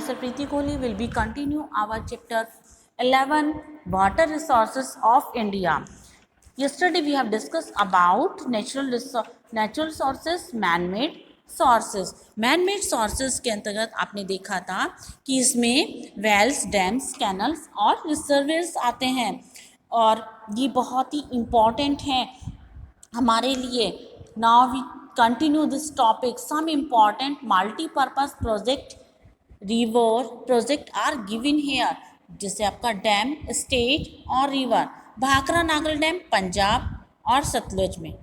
Sir Preeti Kohli will be continue our chapter 11 water resources of India. Yesterday we have discussed about natural sources, man-made sources. Man-made sources के अंतर्गत आपने देखा था कि इसमें Wales, dams, canals और रिजर्वेयर्स आते हैं और ये बहुत ही इम्पॉर्टेंट हैं हमारे लिए. Now we continue this topic. Some important multipurpose project river project are given here. जैसे आपका डैम, स्टेट और रिवर. भाखरा नागल डैम पंजाब और सतलुज में,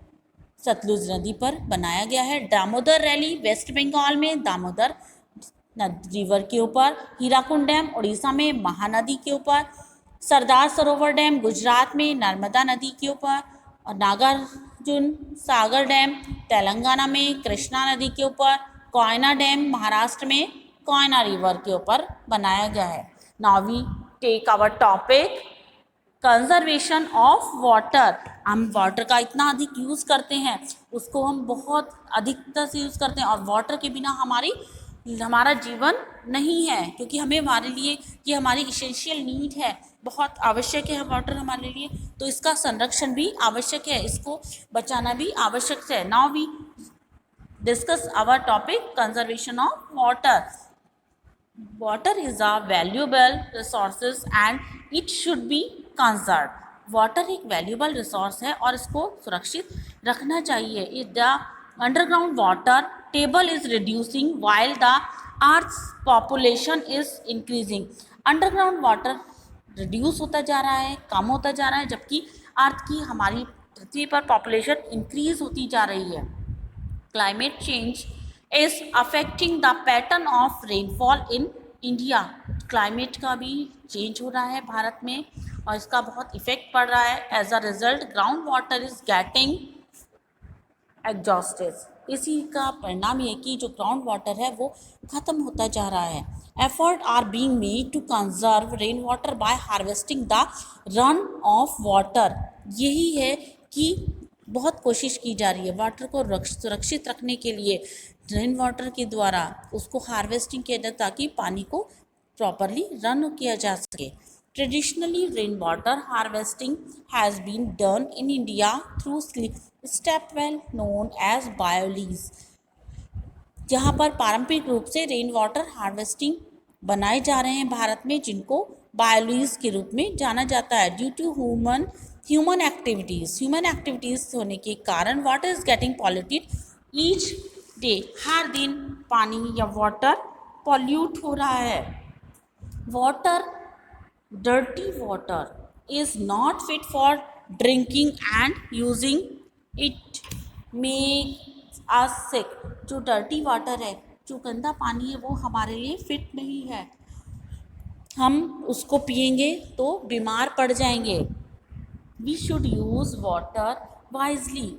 सतलुज नदी पर बनाया गया है. दामोदर रैली वेस्ट बंगाल में दामोदर रिवर के ऊपर. हीराकुंड डैम उड़ीसा में महानदी के ऊपर. सरदार सरोवर डैम गुजरात में नर्मदा नदी के ऊपर. और नागार्जुन सागर डैम तेलंगाना में कृष्णा नदी के ऊपर. कोयना डैम महाराष्ट्र में कोयना रिवर के ऊपर बनाया गया है. Now we take our topic conservation of water. हम वाटर का इतना अधिक यूज़ करते हैं, उसको हम बहुत अधिकता से यूज़ करते हैं और वाटर के बिना हमारा जीवन नहीं है, क्योंकि हमारे लिए ये हमारी इसेंशियल नीड है, बहुत आवश्यक है वाटर हमारे लिए. तो इसका संरक्षण भी आवश्यक है, इसको बचाना भी आवश्यक है. Now we discuss our topic conservation of water. Water is a valuable resources and it should be conserved. Water एक वैल्यूबल रिसोर्स है और इसको सुरक्षित रखना चाहिए. The underground water table is reducing while the earth population is increasing. Underground water reduce होता जा रहा है, कम होता जा रहा है, जबकि अर्थ की हमारी पृथ्वी पर पॉपुलेशन इंक्रीज होती जा रही है. Climate change is affecting the pattern of rainfall in India. Climate का भी चेंज हो रहा है भारत में और इसका बहुत इफेक्ट पड़ रहा है. As a result ground water is getting exhausted. इसी का परिणाम ये कि जो ग्राउंड वाटर है वो ख़त्म होता जा रहा है. Effort are being made to conserve rain water by harvesting the run off water. यही है कि बहुत कोशिश की जा रही है वाटर को सुरक्षित रखने के लिए. रेन वाटर के द्वारा उसको हार्वेस्टिंग किया जाए ताकि पानी को प्रॉपरली रन किया जा सके. Traditionally rain water harvesting has been done in India through step well known as baolis. जहाँ पर पारंपरिक रूप से रेन वाटर हार्वेस्टिंग बनाए जा रहे हैं भारत में, जिनको बायोलीज के रूप में जाना जाता है. ड्यू टू ह्यूमन एक्टिविटीज़ होने के कारण water is getting polluted each day. हर दिन पानी या वाटर पॉल्यूट हो रहा है. Water dirty water is not fit for drinking and using. It makes us sick. जो डर्टी वाटर है, जो गंदा पानी है, वो हमारे लिए फिट नहीं है. हम उसको पिएंगे तो बीमार पड़ जाएंगे. We should use water wisely.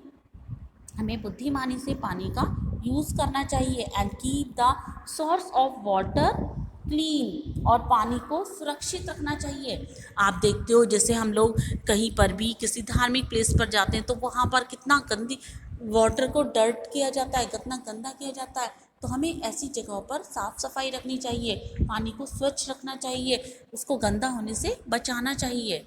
हमें बुद्धिमानी से पानी का यूज़ करना चाहिए. And keep the source of water clean. और पानी को सुरक्षित रखना चाहिए. आप देखते हो जैसे हम लोग कहीं पर भी किसी धार्मिक प्लेस पर जाते हैं तो वहाँ पर कितना गंदी वाटर को डर्ट किया जाता है, कितना गंदा किया जाता है. तो हमें ऐसी जगहों पर साफ़ सफाई रखनी चाहिए, पानी को स्वच्छ रखना चाहिए, उसको गंदा होने से बचाना चाहिए.